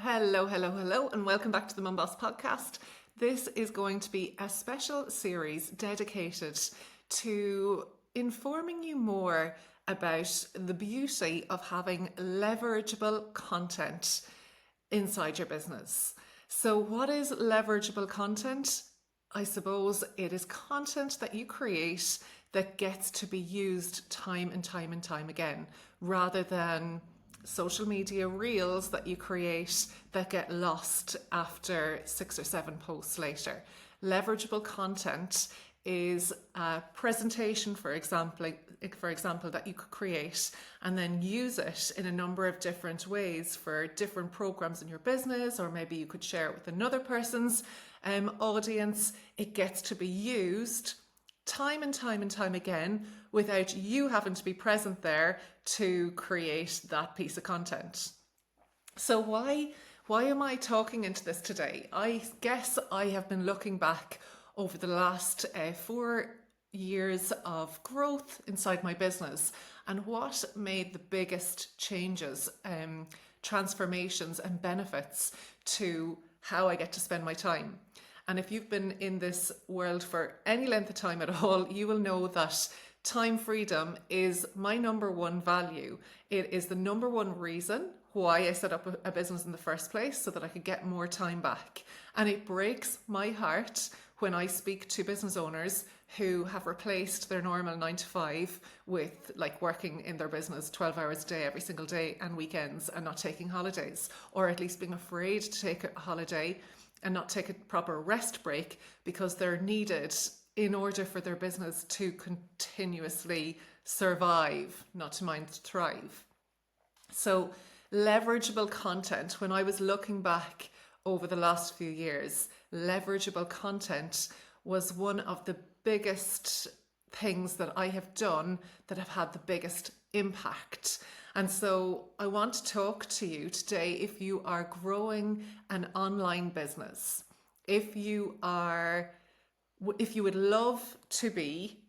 Hello, hello, hello, and welcome back to the MumBoss podcast. This is going to be a special series dedicated to informing you more about the beauty of having leverageable content inside your business. So, what is leverageable content? I suppose it is content that you create that gets to be used time and time and time again, rather than social media reels that you create that get lost after 6 or 7 posts later. Leverageable content is a presentation, for example, that you could create and then use it in a number of different ways for different programs in your business, or maybe you could share it with another person's audience. It gets to be used time and time and time again without you having to be present there to create that piece of content. So why am I talking into this today? I guess I have been looking back over the last 4 years of growth inside my business and what made the biggest changes, transformations and benefits to how I get to spend my time. And if you've been in this world for any length of time at all, you will know that time freedom is my number one value. It is the number one reason why I set up a business in the first place, so that I could get more time back. And it breaks my heart when I speak to business owners who have replaced their normal 9 to 5 with working in their business 12 hours a day, every single day, and weekends, and not taking holidays, or at least being afraid to take a holiday and not take a proper rest break because they're needed in order for their business to continuously survive, not to mind thrive. So leverageable content, when I was looking back over the last few years, leverageable content was one of the biggest things that I have done that have had the biggest impact. And so I want to talk to you today if you are growing an online business, if you would love to be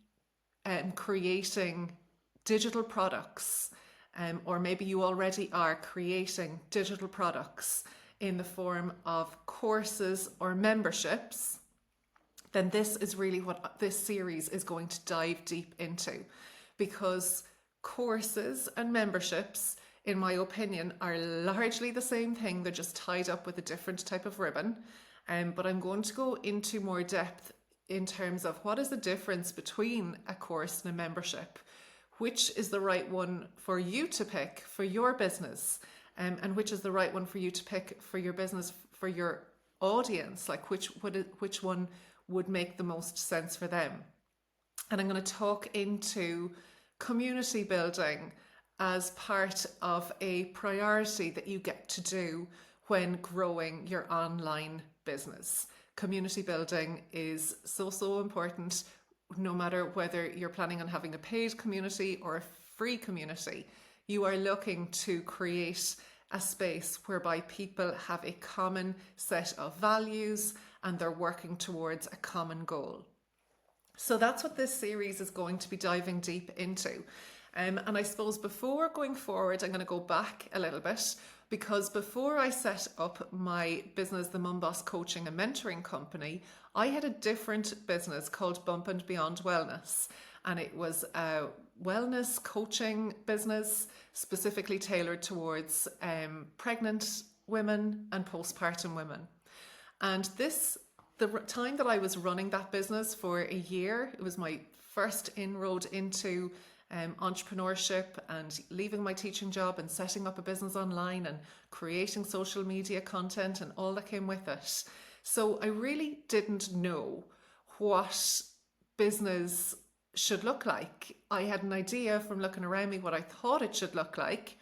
creating digital products, or maybe you already are creating digital products in the form of courses or memberships, then this is really what this series is going to dive deep into. Because courses and memberships, in my opinion, are largely the same thing. They're just tied up with a different type of ribbon. But I'm going to go into more depth in terms of what is the difference between a course and a membership, which is the right one for you to pick for your business, and which is the right one for you to pick for your business, for your audience, which one would make the most sense for them. And I'm going to talk into community building as part of a priority that you get to do when growing your online business. Community building is so important, no matter whether you're planning on having a paid community or a free community. You are looking to create a space whereby people have a common set of values and they're working towards a common goal. So that's what this series is going to be diving deep into. And I suppose before going forward, I'm going to go back a little bit, because before I set up my business, the MumBoss Coaching and Mentoring Company, I had a different business called Bump and Beyond Wellness. And it was a wellness coaching business specifically tailored towards pregnant women and postpartum women. And the time that I was running that business for a year, it was my first inroad into entrepreneurship and leaving my teaching job and setting up a business online and creating social media content and all that came with it. So I really didn't know what business should look like. I had an idea from looking around me what I thought it should look like,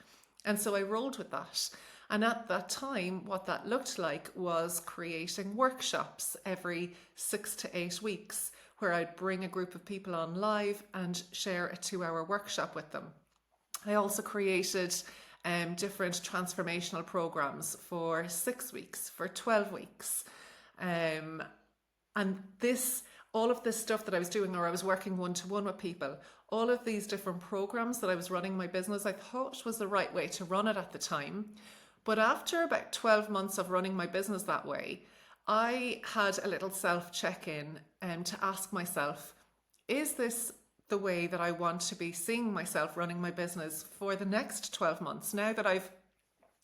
and so I rolled with that. And at that time, what that looked like was creating workshops every 6 to 8 weeks, where I'd bring a group of people on live and share a 2-hour workshop with them. I also created different transformational programs for 6 weeks, for 12 weeks. And all of this stuff that I was doing, or I was working one-to-one with people, all of these different programs that I was running my business, I thought was the right way to run it at the time. But after about 12 months of running my business that way, I had a little self check in to ask myself, is this the way that I want to be seeing myself running my business for the next 12 months? Now that I've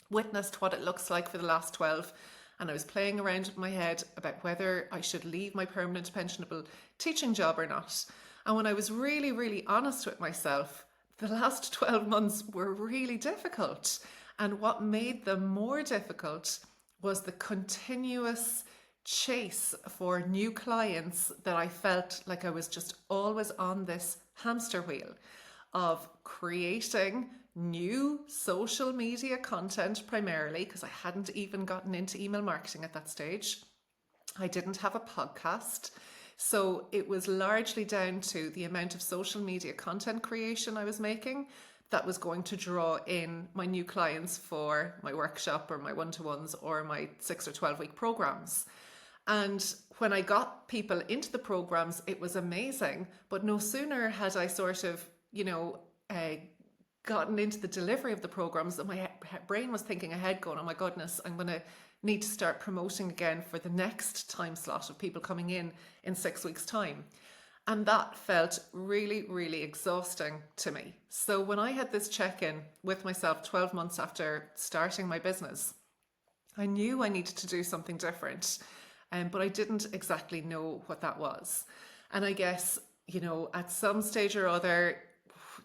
witnessed what it looks like for the last 12, and I was playing around with my head about whether I should leave my permanent pensionable teaching job or not. And when I was really, really honest with myself, the last 12 months were really difficult. And what made them more difficult was the continuous chase for new clients that I felt like I was just always on this hamster wheel of creating new social media content primarily, because I hadn't even gotten into email marketing at that stage. I didn't have a podcast. So it was largely down to the amount of social media content creation I was making that was going to draw in my new clients for my workshop or my one-to-ones or my 6 or 12-week programs. And when I got people into the programs, it was amazing. But no sooner had I sort of, gotten into the delivery of the programs that my brain was thinking ahead, going, oh my goodness, I'm going to need to start promoting again for the next time slot of people coming in 6 weeks' time. And that felt really, really exhausting to me. So when I had this check-in with myself 12 months after starting my business, I knew I needed to do something different, but I didn't exactly know what that was. And I guess, at some stage or other,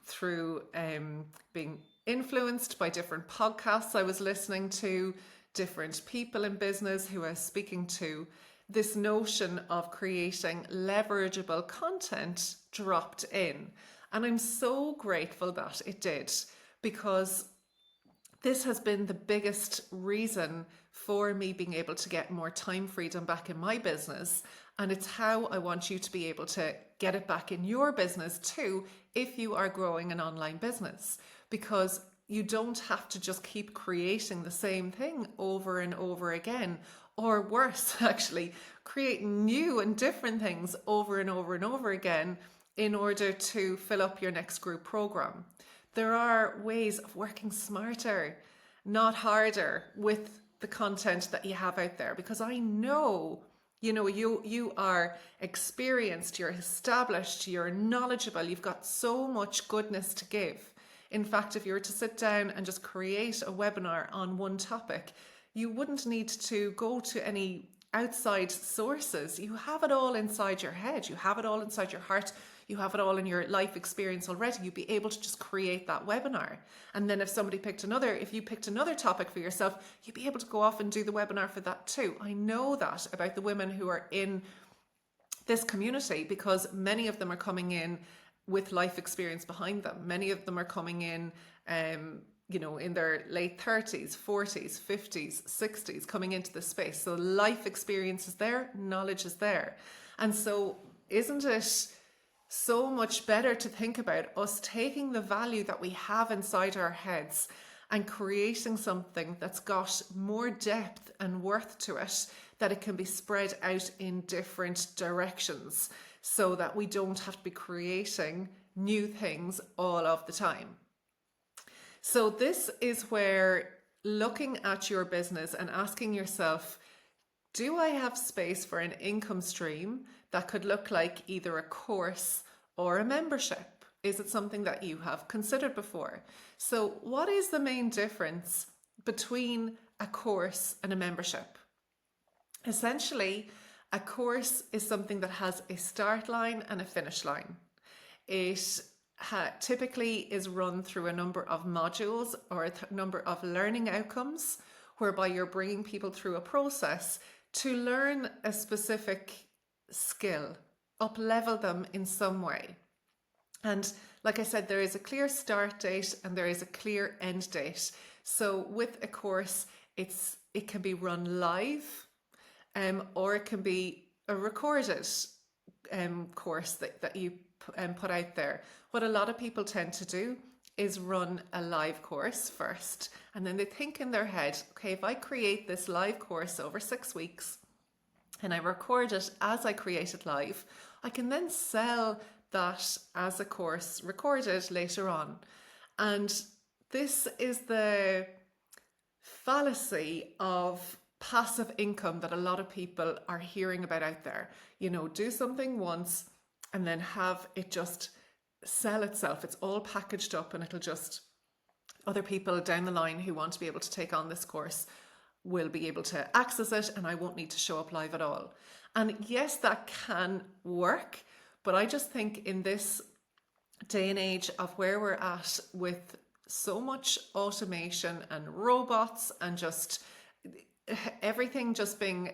through being influenced by different podcasts I was listening to, different people in business who I was speaking to, this notion of creating leverageable content dropped in. And I'm so grateful that it did, because this has been the biggest reason for me being able to get more time freedom back in my business. And it's how I want you to be able to get it back in your business too, if you are growing an online business, because you don't have to just keep creating the same thing over and over again, or worse, actually, create new and different things over and over and over again in order to fill up your next group program. There are ways of working smarter, not harder, with the content that you have out there, because I know you are experienced, you're established, you're knowledgeable, you've got so much goodness to give. In fact, if you were to sit down and just create a webinar on one topic, you wouldn't need to go to any outside sources. You have it all inside your head. You have it all inside your heart. You have it all in your life experience already. You'd be able to just create that webinar. And then if you picked another topic for yourself, you'd be able to go off and do the webinar for that too. I know that about the women who are in this community, because many of them are coming in with life experience behind them. Many of them are coming in, in their late 30s, 40s, 50s, 60s, coming into the space. So life experience is there, knowledge is there. And so isn't it so much better to think about us taking the value that we have inside our heads and creating something that's got more depth and worth to it, that it can be spread out in different directions, so that we don't have to be creating new things all of the time. So this is where looking at your business and asking yourself, do I have space for an income stream that could look like either a course or a membership? Is it something that you have considered before? So what is the main difference between a course and a membership? Essentially, a course is something that has a start line and a finish line. It typically is run through a number of modules or a number of learning outcomes, whereby you're bringing people through a process to learn a specific skill, up-level them in some way. And like I said, there is a clear start date and there is a clear end date. So with a course, it can be run live, or it can be a recorded course that you put out there. What a lot of people tend to do is run a live course first, and then they think in their head, okay, if I create this live course over 6 weeks and I record it as I create it live, I can then sell that as a course recorded later on. And this is the fallacy of passive income that a lot of people are hearing about out there. You know, do something once and then have it just sell itself. It's all packaged up and it'll just, other people down the line who want to be able to take on this course will be able to access it and I won't need to show up live at all. And yes, that can work, but I just think in this day and age of where we're at with so much automation and robots and just everything just being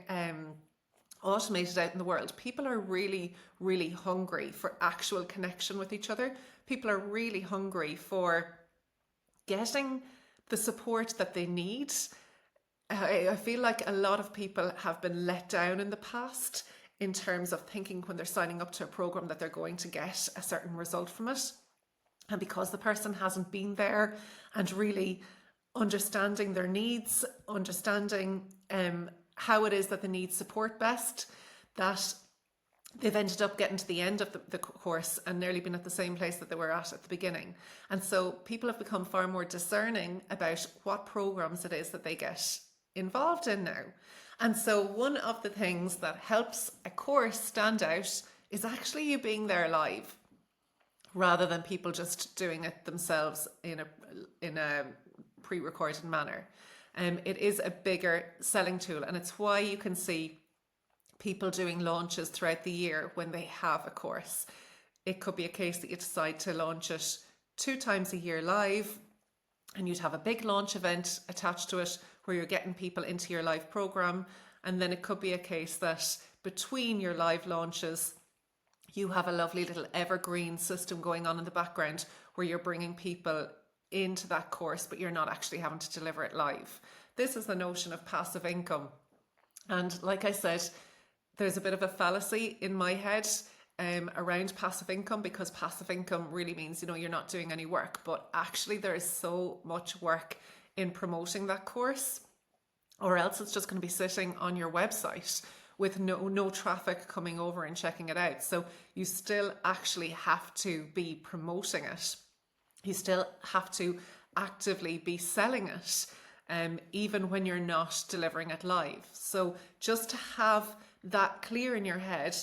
automated out in the world, people are really, really hungry for actual connection with each other. People are really hungry for getting the support that they need. I feel like a lot of people have been let down in the past in terms of thinking when they're signing up to a program that they're going to get a certain result from it. And because the person hasn't been there and really understanding their needs, understanding how it is that they need support best, that they've ended up getting to the end of the course and nearly been at the same place that they were at the beginning. And so people have become far more discerning about what programs it is that they get involved in now. And so one of the things that helps a course stand out is actually you being there live, rather than people just doing it themselves in a pre-recorded manner. It is a bigger selling tool, and it's why you can see people doing launches throughout the year when they have a course. It could be a case that you decide to launch it 2 times a year live, and you'd have a big launch event attached to it where you're getting people into your live program. And then it could be a case that between your live launches, you have a lovely little evergreen system going on in the background where you're bringing people into that course, but you're not actually having to deliver it live. This is the notion of passive income. And like I said, there's a bit of a fallacy in my head around passive income, because passive income really means, you know, you're not doing any work, but actually there is so much work in promoting that course, or else it's just going to be sitting on your website with no traffic coming over and checking it out. So you still actually have to be promoting it. You still have to actively be selling it, even when you're not delivering it live. So just to have that clear in your head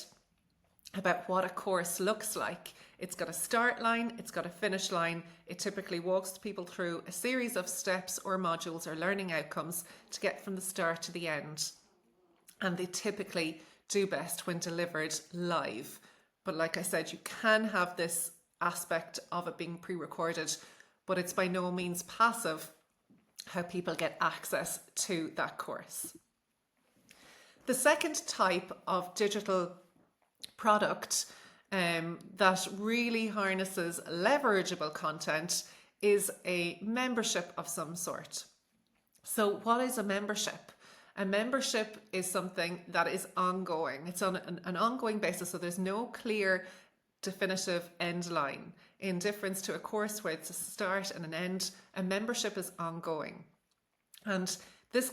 about what a course looks like. It's got a start line, it's got a finish line. It typically walks people through a series of steps or modules or learning outcomes to get from the start to the end. And they typically do best when delivered live. But like I said, you can have this aspect of it being pre-recorded, but it's by no means passive how people get access to that course. The second type of digital product that really harnesses leverageable content is a membership of some sort. So what is a membership? A membership is something that is ongoing. It's on an ongoing basis, so there's no clear definitive end line. In difference to a course where it's a start and an end, a membership is ongoing. And this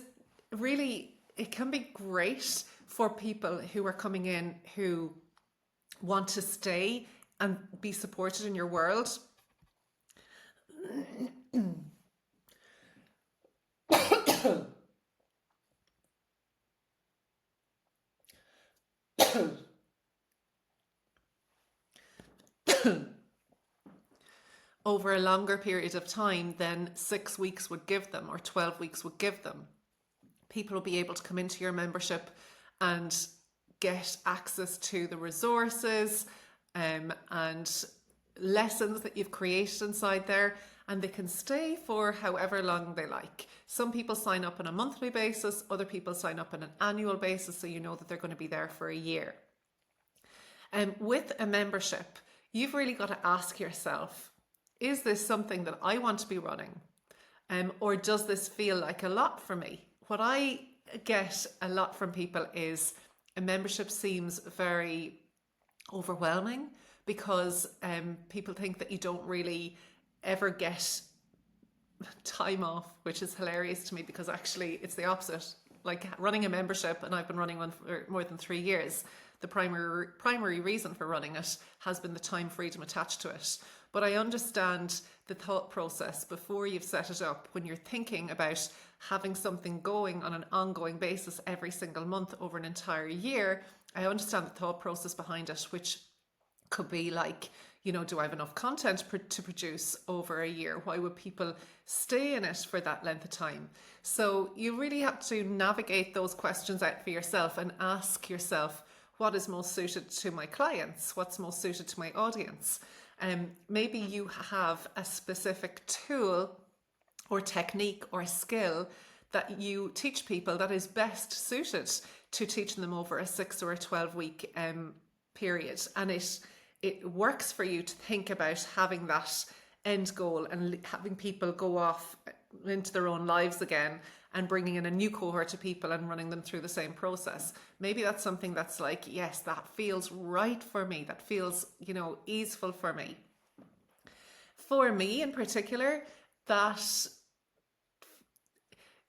really, it can be great for people who are coming in who want to stay and be supported in your world. Over a longer period of time than 6 weeks would give them, or 12 weeks would give them. People will be able to come into your membership and get access to the resources and lessons that you've created inside there, and they can stay for however long they like. Some people sign up on a monthly basis, other people sign up on an annual basis, so you know that they're going to be there for a year. And with a membership, you've really got to ask yourself, is this something that I want to be running? Or does this feel like a lot for me? What I get a lot from people is a membership seems very overwhelming, because people think that you don't really ever get time off, which is hilarious to me, because actually it's the opposite. Like running a membership, and I've been running one for more than 3 years, the primary reason for running it has been the time freedom attached to it. But I understand the thought process before you've set it up, when you're thinking about having something going on an ongoing basis every single month over an entire year. I understand the thought process behind it, which could be like, do I have enough content to produce over a year? Why would people stay in it for that length of time? So you really have to navigate those questions out for yourself and ask yourself, what is most suited to my clients? What's most suited to my audience? Maybe you have a specific tool or technique or skill that you teach people that is best suited to teaching them over a 6 or a 12-week period. And it works for you to think about having that end goal and having people go off into their own lives again and bringing in a new cohort of people and running them through the same process. Maybe that's something that's like, yes, that feels right for me. That feels, easeful for me. For me in particular, that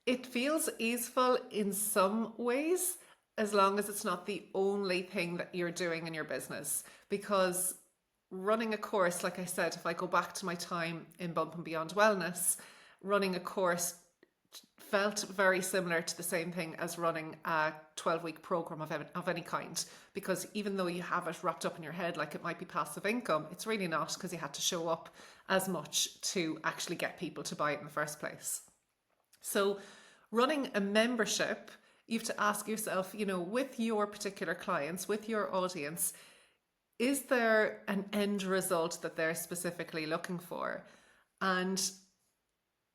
it feels easeful in some ways, as long as it's not the only thing that you're doing in your business. Because running a course, like I said, if I go back to my time in Bump and Beyond Wellness, running a course felt very similar to the same thing as running a 12-week program of any kind. Because even though you have it wrapped up in your head like it might be passive income, it's really not, because you had to show up as much to actually get people to buy it in the first place. So running a membership, you have to ask yourself, with your particular clients, with your audience, is there an end result that they're specifically looking for? And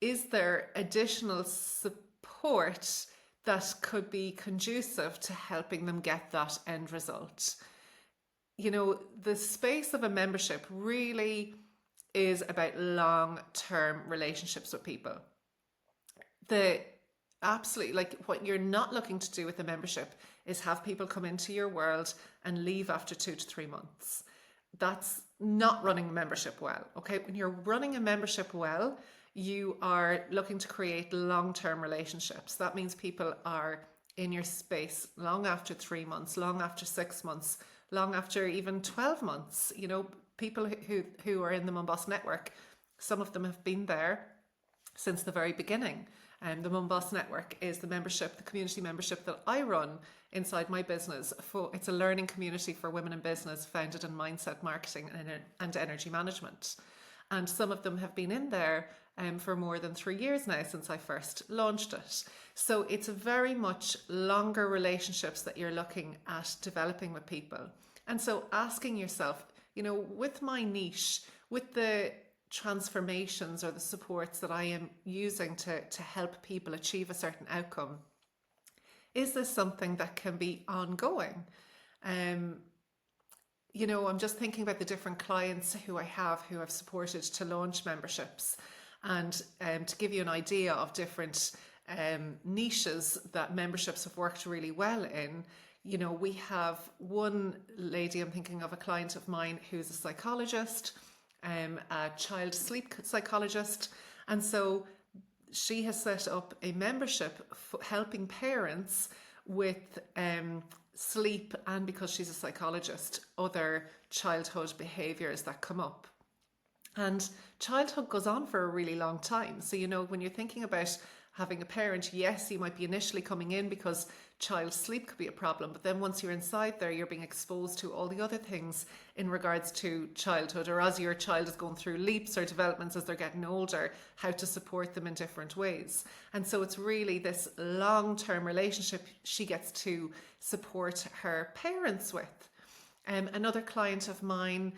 is there additional support that could be conducive to helping them get that end result? The space of a membership really is about long-term relationships with people. What you're not looking to do with a membership is have people come into your world and leave after 2 to 3 months. That's not running a membership well. Okay, when you're running a membership well, you are looking to create long-term relationships. That means people are in your space long after 3 months, long after 6 months, long after even 12 months. People who are in the MumBoss network, some of them have been there since the very beginning. The MumBoss network is the community membership that I run inside my business. It's a learning community for women in business founded in mindset marketing and energy management. And some of them have been in there for more than 3 years now since I first launched it. So it's very much longer relationships that you're looking at developing with people. And so asking yourself, with my niche, with the transformations or the supports that I am using to help people achieve a certain outcome, is this something that can be ongoing? I'm just thinking about the different clients who I've supported to launch memberships, and to give you an idea of different niches that memberships have worked really well in. We have one lady, I'm thinking of a client of mine who's a psychologist, a child sleep psychologist, and so she has set up a membership helping parents with sleep, and because she's a psychologist, other childhood behaviours that come up. And childhood goes on for a really long time. So, when you're thinking about having a parent, yes, you might be initially coming in because child sleep could be a problem, but then once you're inside there, you're being exposed to all the other things in regards to childhood, or as your child is going through leaps or developments as they're getting older, how to support them in different ways. And so it's really this long-term relationship she gets to support her parents with. Another client of mine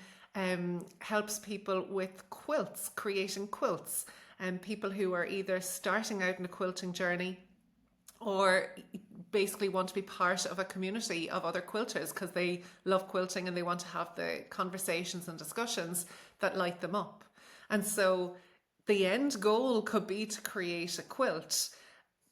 helps people with quilts, creating quilts, and people who are either starting out in a quilting journey or basically want to be part of a community of other quilters because they love quilting and they want to have the conversations and discussions that light them up. And so the end goal could be to create a quilt.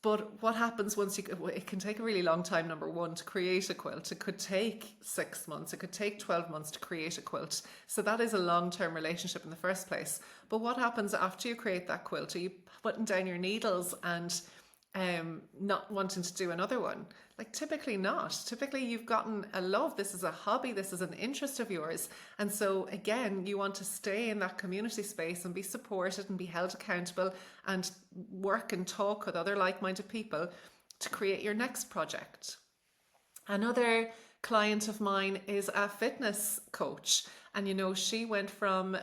But what happens it can take a really long time, number one, to create a quilt. It could take 6 months, it could take 12 months to create a quilt. So that is a long-term relationship in the first place. But what happens after you create that quilt? Are you putting down your needles and not wanting to do another one? Like, typically not. Typically you've gotten a love. This is a hobby. This is an interest of yours. And so again, you want to stay in that community space and be supported and be held accountable and work and talk with other like-minded people to create your next project. Another client of mine is a fitness coach. And, she went from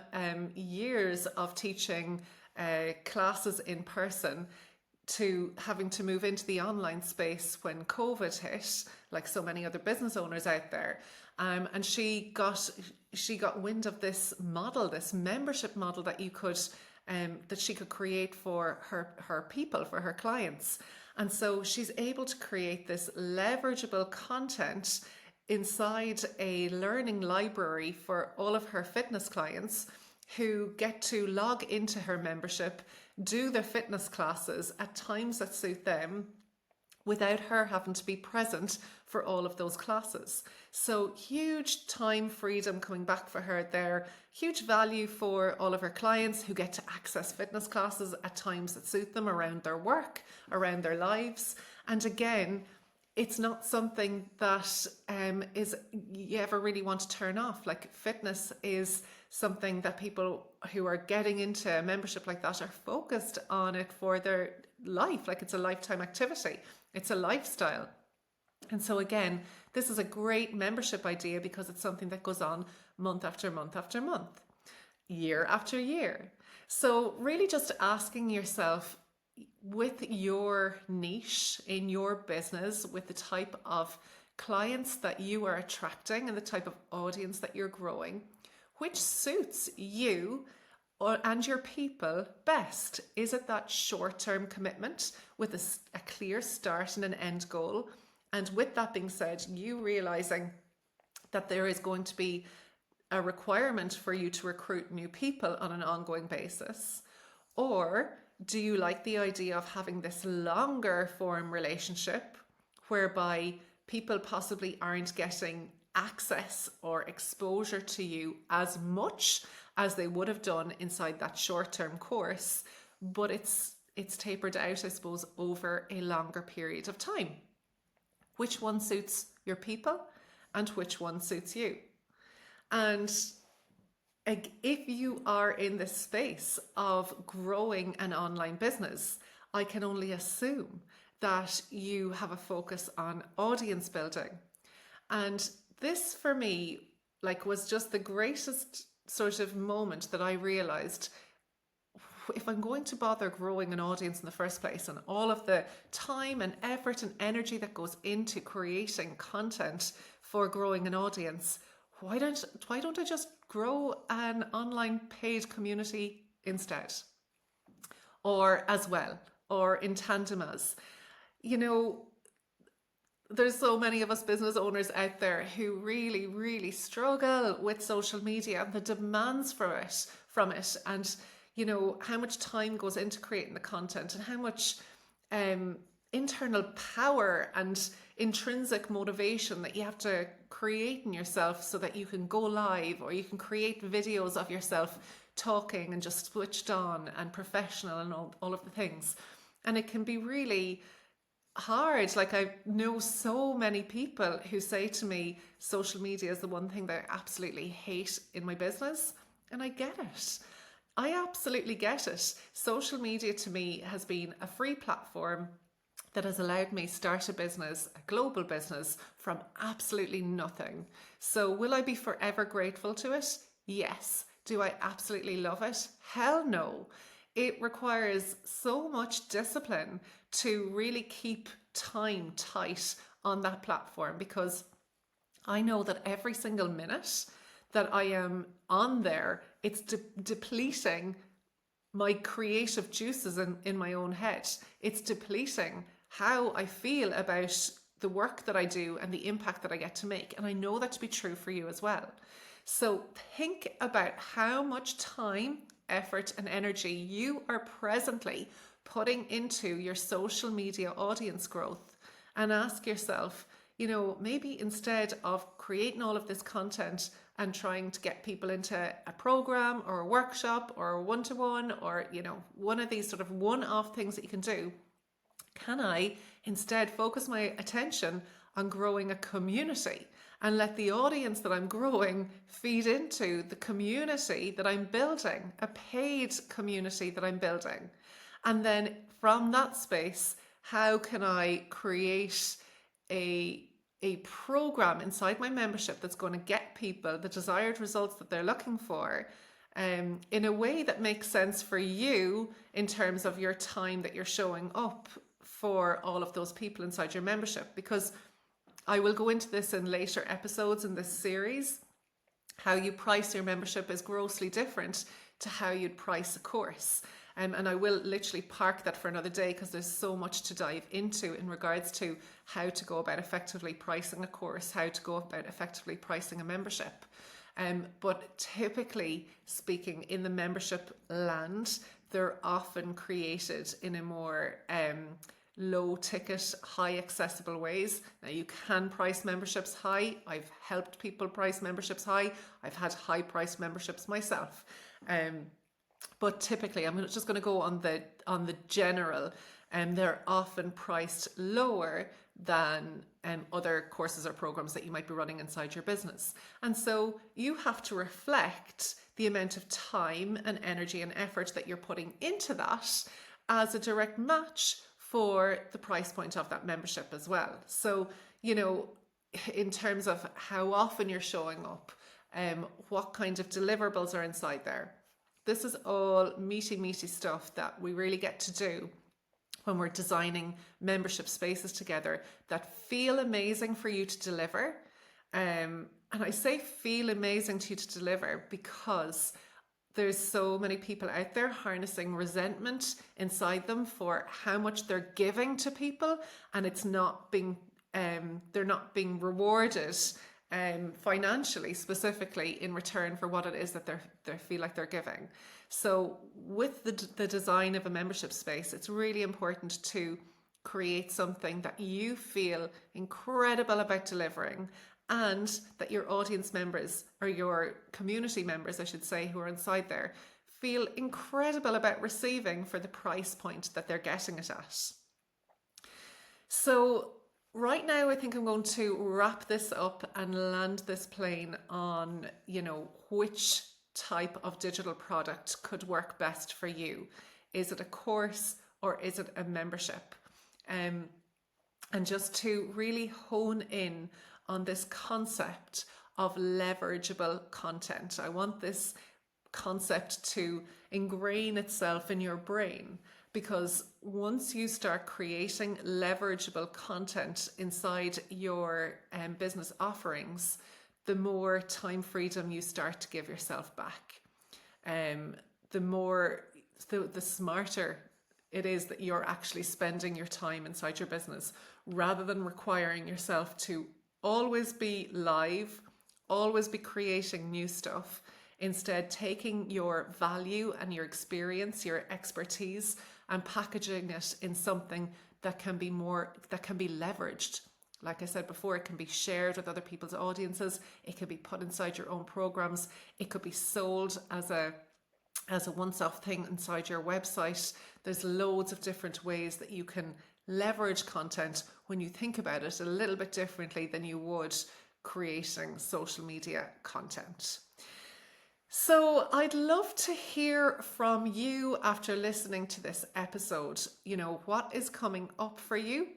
years of teaching classes in person to having to move into the online space when COVID hit, like so many other business owners out there. And she got wind of this model, this membership model that that she could create for her people, for her clients. And so she's able to create this leverageable content inside a learning library for all of her fitness clients who get to log into her membership, do their fitness classes at times that suit them without her having to be present for all of those classes. So huge time freedom coming back for her there, huge value for all of her clients who get to access fitness classes at times that suit them around their work, around their lives. And again, it's not something that is you ever really want to turn off. Like, fitness is something that people who are getting into a membership like that are focused on it for their life. Like, it's a lifetime activity. It's a lifestyle. And so again, this is a great membership idea because it's something that goes on month after month after month, year after year. So really just asking yourself, with your niche in your business, with the type of clients that you are attracting and the type of audience that you're growing, which suits you and your people best? Is it that short-term commitment with a clear start and an end goal? And with that being said, you realizing that there is going to be a requirement for you to recruit new people on an ongoing basis? Or do you like the idea of having this longer form relationship whereby people possibly aren't getting access or exposure to you as much as they would have done inside that short-term course, but it's tapered out, I suppose, over a longer period of time? Which one suits your people and which one suits you? And if you are in this space of growing an online business, I can only assume that you have a focus on audience building. And this for me, was just the greatest sort of moment that I realized, if I'm going to bother growing an audience in the first place and all of the time and effort and energy that goes into creating content for growing an audience, why don't I just grow an online paid community instead? Or as well, or in tandem as. There's so many of us business owners out there who really, really struggle with social media and the demands from it, and how much time goes into creating the content and how much internal power and intrinsic motivation that you have to create in yourself so that you can go live, or you can create videos of yourself talking and just switched on and professional and all of the things. And it can be really hard. I know so many people who say to me, social media is the one thing that I absolutely hate in my business. And I get it. I absolutely get it. Social media to me has been a free platform that has allowed me start a business, a global business, from absolutely nothing. So will I be forever grateful to it? Yes. Do I absolutely love it? Hell no. It requires so much discipline to really keep time tight on that platform, because I know that every single minute that I am on there, it's depleting my creative juices in my own head. It's depleting how I feel about the work that I do and the impact that I get to make. And I know that to be true for you as well. So think about how much time, effort, and energy you are presently putting into your social media audience growth, and ask yourself, maybe instead of creating all of this content and trying to get people into a program or a workshop or a one-to-one or, one of these sort of one-off things that you can do, Can I instead focus my attention on growing a community and let the audience that I'm growing feed into the community that I'm building, a paid community that I'm building? And then from that space, how can I create a program inside my membership that's going to get people the desired results that they're looking for, in a way that makes sense for you in terms of your time that you're showing up for all of those people inside your membership? Because I will go into this in later episodes in this series. How you price your membership is grossly different to how you'd price a course. And I will literally park that for another day, because there's so much to dive into in regards to how to go about effectively pricing a course, how to go about effectively pricing a membership. But typically speaking, in the membership land, they're often created in a more low ticket, high accessible ways. Now, you can price memberships high. I've helped people price memberships high. I've had high priced memberships myself. But typically, I'm just going to go on the general, and they're often priced lower than other courses or programs that you might be running inside your business. And so you have to reflect the amount of time and energy and effort that you're putting into that as a direct match for the price point of that membership as well. So, in terms of how often you're showing up, what kind of deliverables are inside there. This is all meaty stuff that we really get to do when we're designing membership spaces together that feel amazing for you to deliver. And I say feel amazing to you to deliver because there's so many people out there harnessing resentment inside them for how much they're giving to people, and it's not being they're not being rewarded financially, specifically in return for what it is that they feel like they're giving. So with the design of a membership space, it's really important to create something that you feel incredible about delivering, and that your audience members, or your community members, I should say, who are inside there, feel incredible about receiving for the price point that they're getting it at. So right now, I think I'm going to wrap this up and land this plane on, which type of digital product could work best for you. Is it a course or is it a membership? And just to really hone in on this concept of leverageable content. I want this concept to ingrain itself in your brain, because once you start creating leverageable content inside your business offerings, the more time freedom you start to give yourself back. The smarter it is that you're actually spending your time inside your business, rather than requiring yourself to always be live, always be creating new stuff. Instead, taking your value and your experience, your expertise, and packaging it in something that can be leveraged. Like I said before, it can be shared with other people's audiences. It could be put inside your own programs. It could be sold as a once-off thing inside your website. There's loads of different ways that you can leverage content when you think about it a little bit differently than you would creating social media content. So I'd love to hear from you after listening to this episode. What is coming up for you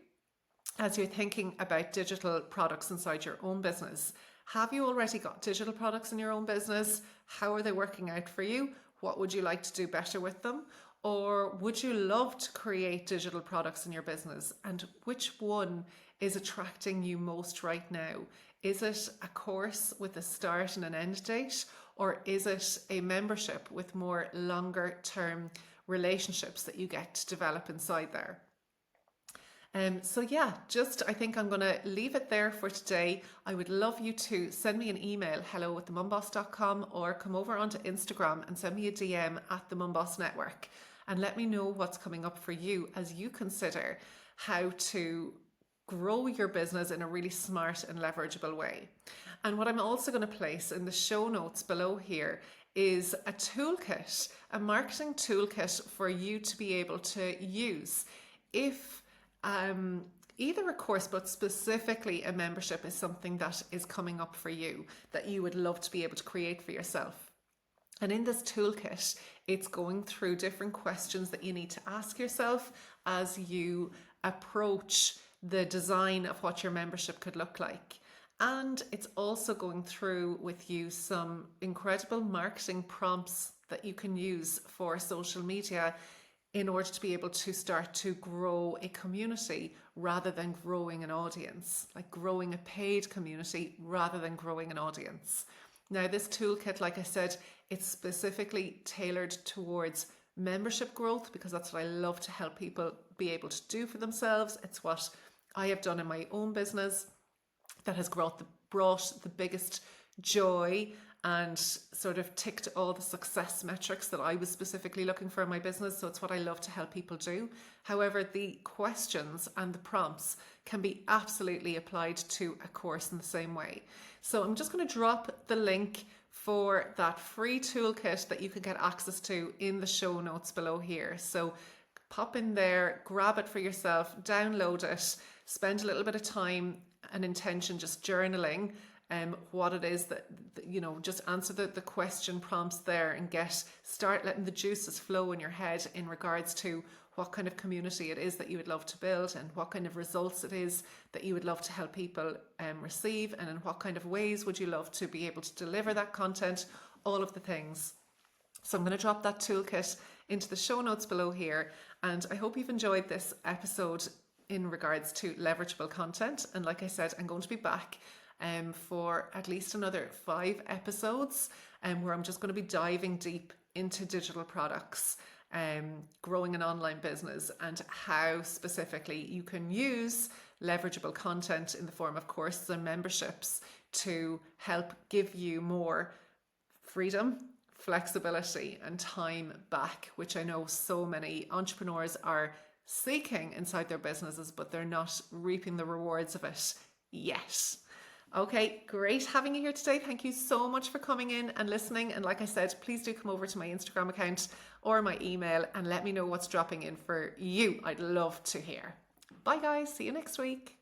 as you're thinking about digital products inside your own business? Have you already got digital products in your own business? How are they working out for you? What would you like to do better with them? Or would you love to create digital products in your business? And which one is attracting you most right now? Is it a course with a start and an end date? Or is it a membership with more longer term relationships that you get to develop inside there? I think I'm going to leave it there for today. I would love you to send me an email, hello@themumboss.com, or come over onto Instagram and send me a DM at the MumBoss Network, and let me know what's coming up for you as you consider how to grow your business in a really smart and leverageable way. And what I'm also going to place in the show notes below here is a toolkit, a marketing toolkit for you to be able to use if either a course, but specifically a membership is something that is coming up for you that you would love to be able to create for yourself. And in this toolkit, it's going through different questions that you need to ask yourself as you approach the design of what your membership could look like. And it's also going through with you some incredible marketing prompts that you can use for social media in order to be able to start to grow a community rather than growing an audience, like growing a paid community rather than growing an audience. Now, this toolkit, like I said, it's specifically tailored towards membership growth because that's what I love to help people be able to do for themselves. It's what I have done in my own business that has brought the biggest joy and sort of ticked all the success metrics that I was specifically looking for in my business. So it's what I love to help people do. However, the questions and the prompts can be absolutely applied to a course in the same way. So I'm just going to drop the link for that free toolkit that you can get access to in the show notes below here. So pop in there, grab it for yourself, download it, spend a little bit of time and intention just journaling what it is that, just answer the question prompts there and start letting the juices flow in your head in regards to what kind of community it is that you would love to build and what kind of results it is that you would love to help people receive, and in what kind of ways would you love to be able to deliver that content, all of the things. So I'm going to drop that toolkit into the show notes below here, and I hope you've enjoyed this episode in regards to leverageable content. And like I said, I'm going to be back for at least another 5 episodes where I'm just going to be diving deep into digital products, growing an online business, and how specifically you can use leverageable content in the form of courses and memberships to help give you more freedom, flexibility, and time back, which I know so many entrepreneurs are seeking inside their businesses, but they're not reaping the rewards of it yet. Okay, great having you here today. Thank you so much for coming in and listening. And like I said, please do come over to my Instagram account or my email and let me know what's dropping in for you. I'd love to hear. Bye guys, see you next week.